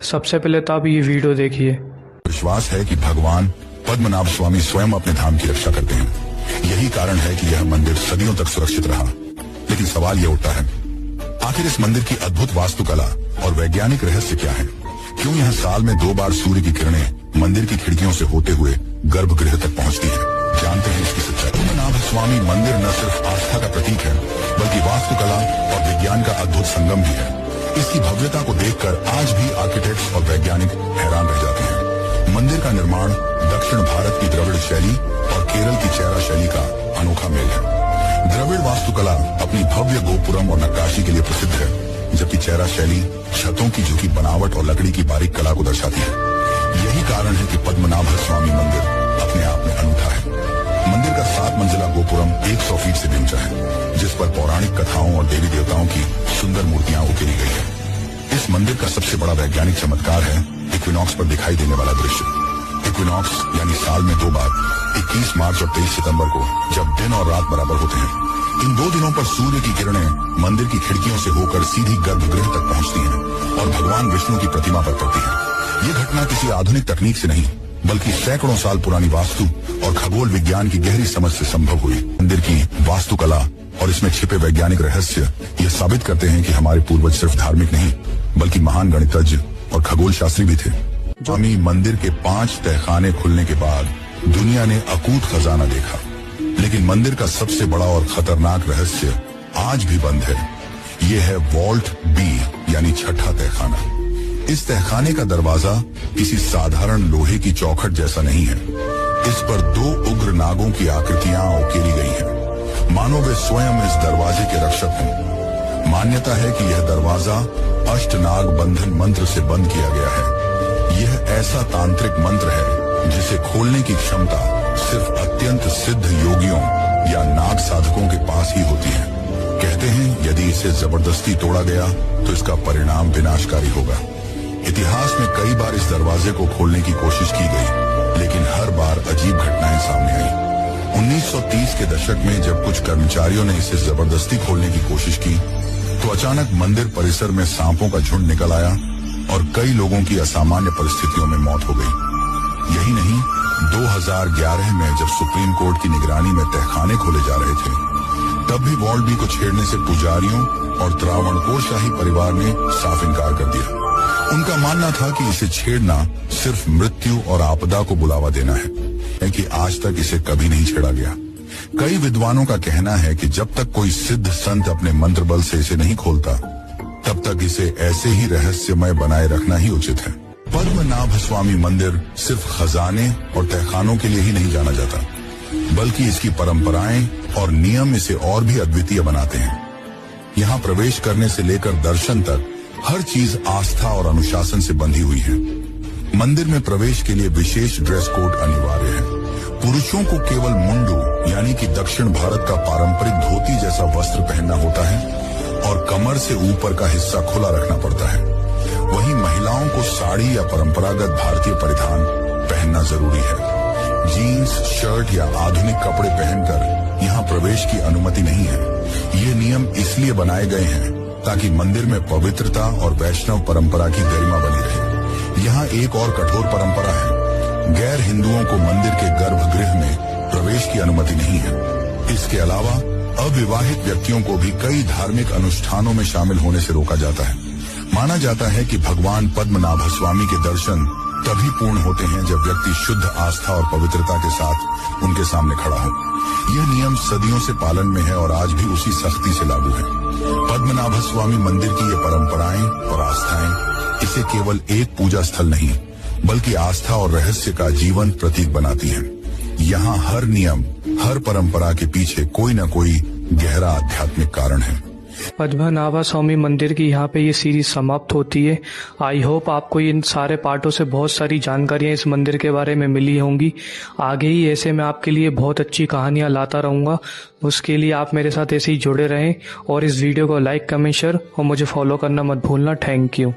सबसे पहले तो आप ये वीडियो देखिए। विश्वास है कि भगवान पद्मनाभ स्वामी स्वयं अपने धाम की रक्षा करते हैं। यही कारण है कि यह मंदिर सदियों तक सुरक्षित रहा। लेकिन सवाल यह उठता है, आखिर इस मंदिर की अद्भुत वास्तुकला और वैज्ञानिक रहस्य क्या है? क्यों यह साल में 2 बार सूर्य की किरणें मंदिर की खिड़कियों से होते हुए गर्भगृह तक पहुंचती हैं? जानते हैं इसकी सच्चाई। पद्मनाभ स्वामी मंदिर न सिर्फ आस्था का प्रतीक है, बल्कि वास्तुकला और विज्ञान का अद्भुत संगम भी है। इसकी भव्यता को देखकर आज भी आर्किटेक्ट्स और वैज्ञानिक हैरान रह जाते हैं। मंदिर का निर्माण दक्षिण भारत की द्रविड़ शैली और केरल की चेरा शैली का अनोखा मेल है। द्रविड़ वास्तुकला अपनी भव्य गोपुरम और नक्काशी के लिए प्रसिद्ध है, जबकि चेरा शैली छतों की झुकी बनावट और लकड़ी की बारीक कला को दर्शाती है। यही कारण है कि पद्मनाभ स्वामी मंदिर अपने आप में अनूठा है। मंदिर का 7 मंजिला गोपुरम 100 फीट से भी ऊंचा है, जिस पर पौराणिक कथाओं और देवी देवताओं की सुंदर मूर्तियां उकेरी गई है। इस मंदिर का सबसे बड़ा वैज्ञानिक चमत्कार है इक्विनॉक्स पर दिखाई देने वाला दृश्य। इक्विनॉक्स यानी साल में 2 बार 21 मार्च और 23 सितंबर को, जब दिन और रात बराबर होते हैं। इन 2 दिनों पर सूर्य की किरणें मंदिर की खिड़कियों से होकर सीधी गर्भगृह तक पहुंचती हैं और भगवान विष्णु की प्रतिमा पर पड़ती है। ये घटना किसी आधुनिक तकनीक से नहीं, बल्कि सैकड़ों साल पुरानी वास्तु और खगोल विज्ञान की गहरी समझ से संभव हुई। मंदिर की वास्तुकला और इसमें छिपे वैज्ञानिक रहस्य यह साबित करते हैं कि हमारे पूर्वज सिर्फ धार्मिक नहीं, बल्कि महान गणितज्ञ और खगोल शास्त्री भी थे। स्वामी मंदिर के 5 तहखाने खुलने के बाद दुनिया ने अकूत खजाना देखा, लेकिन मंदिर का सबसे बड़ा और खतरनाक रहस्य आज भी बंद है। यह है वॉल्ट बी यानी छठा तहखाना। इस तहखाने का दरवाजा किसी साधारण लोहे की चौखट जैसा नहीं है। इस पर 2 उग्र नागों की आकृतियां उकेरी गई हैं, मानो वे स्वयं इस दरवाजे के रक्षक हों। मान्यता है कि यह दरवाजा अष्टनाग बंधन मंत्र से बंद किया गया है। यह ऐसा तांत्रिक मंत्र है जिसे खोलने की क्षमता सिर्फ अत्यंत सिद्ध योगियों या नाग साधकों के पास ही होती है। कहते हैं यदि इसे जबरदस्ती तोड़ा गया तो इसका परिणाम विनाशकारी होगा। इतिहास में कई बार इस दरवाजे को खोलने की कोशिश की गई, लेकिन हर बार अजीब घटनाएं सामने आई। 1930 के दशक में जब कुछ कर्मचारियों ने इसे जबरदस्ती खोलने की कोशिश की, तो अचानक मंदिर परिसर में सांपों का झुंड निकल आया और कई लोगों की असामान्य परिस्थितियों में मौत हो गई। यही नहीं, 2011 में जब सुप्रीम कोर्ट की निगरानी में तहखाने खोले जा रहे थे, तब भी वॉल्ट बी को छेड़ने से पुजारियों और त्रावणकोर शाही परिवार ने साफ इनकार कर दिया। उनका मानना था कि इसे छेड़ना सिर्फ मृत्यु और आपदा को बुलावा देना है, कि आज तक इसे कभी नहीं छेड़ा गया। कई विद्वानों का कहना है कि जब तक कोई सिद्ध संत अपने मंत्र बल से इसे नहीं खोलता, तब तक इसे ऐसे ही रहस्यमय बनाए रखना ही उचित है। पद्मनाभ स्वामी मंदिर सिर्फ खजाने और तहखानों के लिए ही नहीं जाना जाता, बल्कि इसकी परंपराएं और नियम इसे और भी अद्वितीय बनाते हैं। यहाँ प्रवेश करने से लेकर दर्शन तक हर चीज आस्था और अनुशासन से बंधी हुई है। मंदिर में प्रवेश के लिए विशेष ड्रेस कोड अनिवार्य है। पुरुषों को केवल मुंडू यानी कि दक्षिण भारत का पारंपरिक धोती जैसा वस्त्र पहनना होता है और कमर से ऊपर का हिस्सा खुला रखना पड़ता है। वहीं महिलाओं को साड़ी या परंपरागत भारतीय परिधान पहनना जरूरी है। जीन्स, शर्ट या आधुनिक कपड़े पहनकर यहाँ प्रवेश की अनुमति नहीं है। ये नियम इसलिए बनाए गए हैं ताकि मंदिर में पवित्रता और वैष्णव परंपरा की गरिमा बनी रहे। यहाँ एक और कठोर परंपरा है, गैर हिंदुओं को मंदिर के गर्भगृह में प्रवेश की अनुमति नहीं है। इसके अलावा अविवाहित व्यक्तियों को भी कई धार्मिक अनुष्ठानों में शामिल होने से रोका जाता है। माना जाता है कि भगवान पद्मनाभ स्वामी के दर्शन तभी पूर्ण होते हैं जब व्यक्ति शुद्ध आस्था और पवित्रता के साथ उनके सामने खड़ा हो। यह नियम सदियों से पालन में है और आज भी उसी सख्ती से लागू है। पद्मनाभ स्वामी मंदिर की ये परंपराएं और आस्थाएं इसे केवल एक पूजा स्थल नहीं, बल्कि आस्था और रहस्य का जीवन प्रतीक बनाती हैं। यहाँ हर नियम, हर परंपरा के पीछे कोई न कोई गहरा आध्यात्मिक कारण है। पद्मनाभ स्वामी मंदिर की यहाँ पे ये सीरीज समाप्त होती है। आई होप आपको इन सारे पार्टों से बहुत सारी जानकारियाँ इस मंदिर के बारे में मिली होंगी। आगे ही ऐसे मैं आपके लिए बहुत अच्छी कहानियाँ लाता रहूँगा। उसके लिए आप मेरे साथ ऐसे ही जुड़े रहें और इस वीडियो को लाइक, कमेंट, शेयर और मुझे फॉलो करना मत भूलना। Thank you.